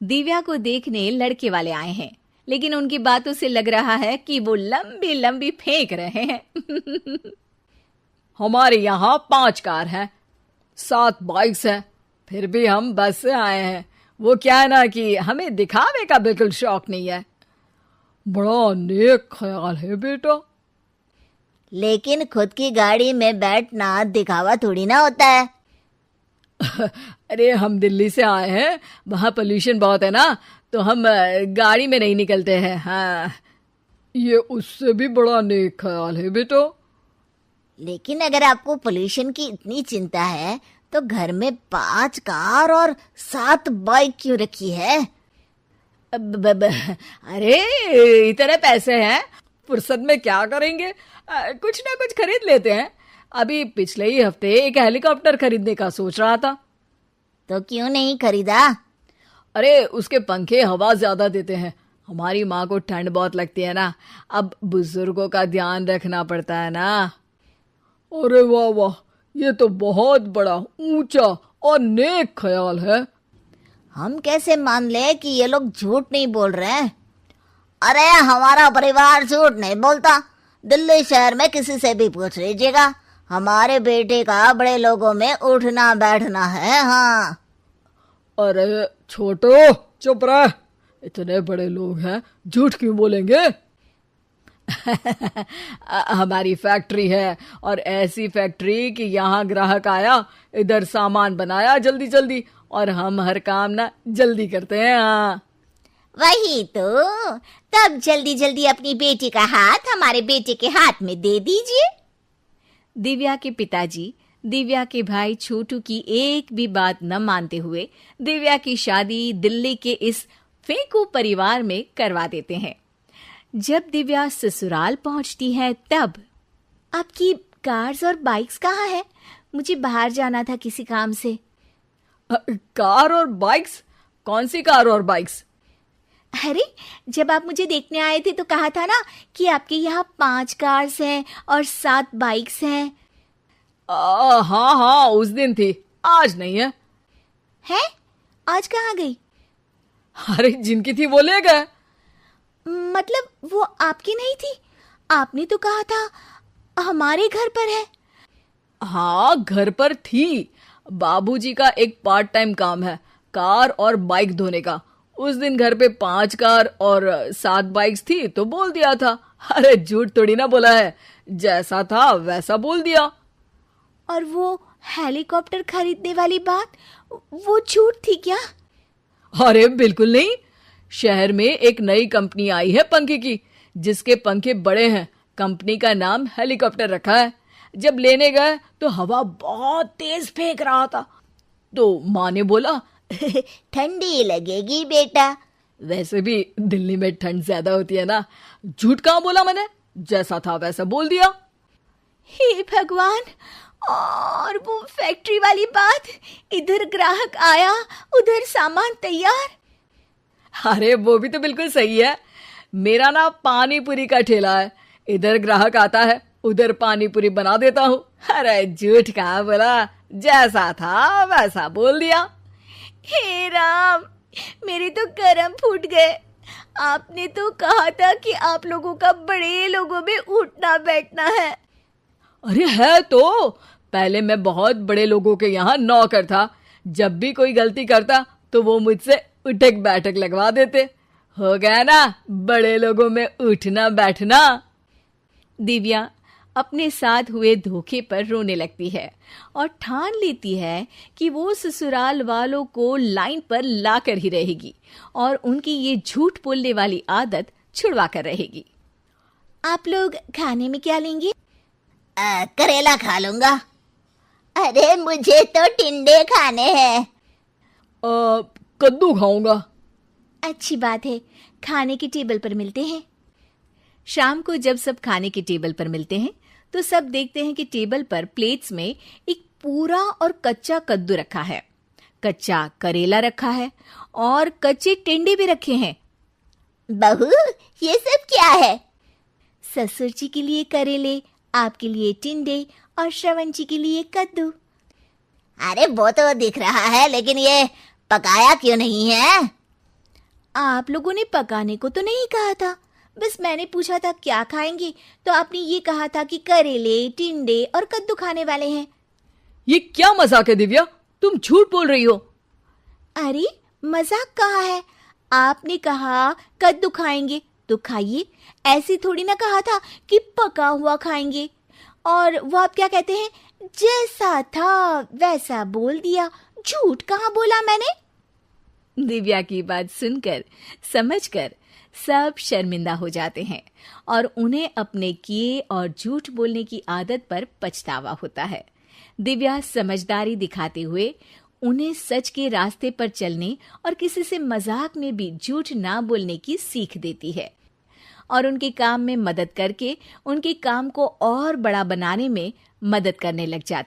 दिव्या को देखने लड़के वाले आए हैं, लेकिन उनकी बातों से लग रहा है कि वो लंबी लंबी फेंक रहे हैं। हमारे यहाँ 5 कार हैं, 7 बाइक्स हैं, फिर भी हम बस से आए हैं। वो क्या है ना कि हमें दिखावे का बिल्कुल शौक नहीं है। बड़ा नेक ख्याल है बेटा। लेकिन खुद की गाड़ी में बैठना दिखावा थोड़ी ना होता है। अरे हम दिल्ली से आए हैं, वहाँ पोल्यूशन बहुत है ना, तो हम गाड़ी में नहीं निकलते हैं। हाँ, ये उससे भी बड़ा नेक ख्याल है बेटा। लेकिन अगर आपको पोल्यूशन की इतनी चिंता है तो घर में 5 कार और 7 बाइक क्यों रखी है? अरे इतने पैसे हैं, फुर्सत में क्या करेंगे, कुछ ना कुछ खरीद लेते हैं। अभी पिछले ही हफ्ते एक हेलीकॉप्टर खरीदने का सोच रहा था। तो क्यों नहीं खरीदा? अरे उसके पंखे हवा ज्यादा देते हैं, हमारी माँ को ठंड बहुत लगती है ना, अब बुजुर्गों का ध्यान रखना पड़ता है ना। अरे वाह वाह, ये तो बहुत बड़ा ऊंचा और नेक ख्याल है। हम कैसे मान ले कि ये लोग झूठ नहीं बोल रहे हैं? अरे हमारा परिवार झूठ नहीं बोलता। दिल्ली शहर में किसी से भी पूछ लीजिएगा, हमारे बेटे का बड़े लोगों में उठना बैठना है। हाँ। अरे छोटो चुप रह, इतने बड़े लोग हैं, झूठ क्यों बोलेंगे? हमारी फैक्ट्री है, और ऐसी फैक्ट्री कि यहाँ ग्राहक आया, इधर सामान बनाया जल्दी जल्दी, और हम हर काम ना जल्दी करते हैं। हाँ वही तो, तब जल्दी जल्दी अपनी बेटी का हाथ हमारे बेटे के हाथ में दे दीजिए। दिव्या के पिताजी दिव्या के भाई छोटू की एक भी बात न मानते हुए दिव्या की शादी दिल्ली के इस फेंकू परिवार में करवा देते हैं। जब दिव्या ससुराल पहुंचती है तब, आपकी कार्स और बाइक्स कहाँ है? मुझे बाहर जाना था किसी काम से। कार और बाइक्स? कौन सी कार और बाइक्स? अरे जब आप मुझे देखने आए थे तो कहा था ना कि आपके यहाँ 5 कार्स हैं और 7 बाइक्स हैं। हाँ हाँ, उस दिन थी, आज नहीं है। है? आज कहाँ गई? अरे जिनकी थी वो ले गए। मतलब वो आपकी नहीं थी? आपने तो कहा था हमारे घर पर है। हाँ घर पर थी, बाबूजी का एक पार्ट टाइम काम है कार और बाइक धोने का। उस दिन घर पे 5 कार और 7 बाइक्स थी तो बोल दिया था। अरे झूठ थोड़ी ना बोला है, जैसा था वैसा बोल दिया। और वो हेलीकॉप्टर खरीदने वाली बात, वो झूठ थी क्या? अरे बिल्कुल नहीं, शहर में एक नई कंपनी आई है पंखे की, जिसके पंखे बड़े हैं। कंपनी का नाम हेलीकॉप्टर रखा है। जब लेने गए तो हवा बहुत तेज फेंक रहा था, तो माँ ने बोला ठंडी लगेगी बेटा। वैसे भी दिल्ली में ठंड ज्यादा होती है ना। झूठ कहाँ बोला मैंने, जैसा था वैसा बोल दिया। हे भगवान! और वो फैक्ट्री वाली बात, इधर ग्राहक आया उधर सामान तैयार। अरे वो भी तो बिल्कुल सही है। मेरा ना पानी पूरी का ठेला है, इधर ग्राहक आता है उधर पानी पूरी बना देता हूँ। अरे झूठ कहाँ बोला, जैसा था वैसा बोल दिया। हे राम, मेरे तो कर्म फूट गए। आपने तो कहा था कि आप लोगों का बड़े लोगों में उठना बैठना है। अरे है तो, पहले मैं बहुत बड़े लोगों के यहाँ नौकर था। जब भी कोई गलती करता तो वो मुझसे उठक बैठक लगवा देते। हो गया ना बड़े लोगों में उठना बैठना। दिव्या अपने साथ हुए धोखे पर रोने लगती है और ठान लेती है कि वो ससुराल वालों को लाइन पर लाकर ही रहेगी और उनकी ये झूठ बोलने वाली आदत छुड़वा कर रहेगी। आप लोग खाने में क्या लेंगे? करेला खा लूंगा। अरे मुझे तो टिंडे खाने हैं। कद्दू खाऊंगा। अच्छी बात है, खाने की टेबल पर मिलते हैं। शाम को जब सब खाने की टेबल पर मिलते हैं तो सब देखते हैं कि टेबल पर प्लेट्स में एक पूरा और कच्चा कद्दू रखा है, कच्चा करेला रखा है और कच्चे टिंडे भी रखे हैं। बहू ये सब क्या है? ससुर जी के लिए करेले, आपके लिए टिंडे और श्रवण जी के लिए कद्दू। अरे वो तो दिख रहा है, लेकिन ये पकाया क्यों नहीं है? आप लोगों ने पकाने को तो नहीं कहा था, बस मैंने पूछा था क्या खाएंगे, तो आपने ये कहा था कि करेले, टिंडे और कद्दू खाने वाले हैं। ये क्या मजाक है दिव्या, तुम झूठ बोल रही हो। अरे मजाक कहाँ है, आपने कहा कद्दू खाएंगे तो खाइए, ऐसी थोड़ी ना कहा था कि पका हुआ खाएंगे। और वो आप क्या कहते हैं, जैसा था वैसा बोल दिया, झूठ कहाँ बोला मैंने। दिव्या की बात सुनकर, समझकर सब शर्मिंदा हो जाते हैं और उन्हें अपने किए और झूठ बोलने की आदत पर पछतावा होता है। दिव्या समझदारी दिखाते हुए उन्हें सच के रास्ते पर चलने और किसी से मजाक में भी झूठ ना बोलने की सीख देती है और उनके काम में मदद करके उनके काम को और बड़ा बनाने में मदद करने लग जाती है।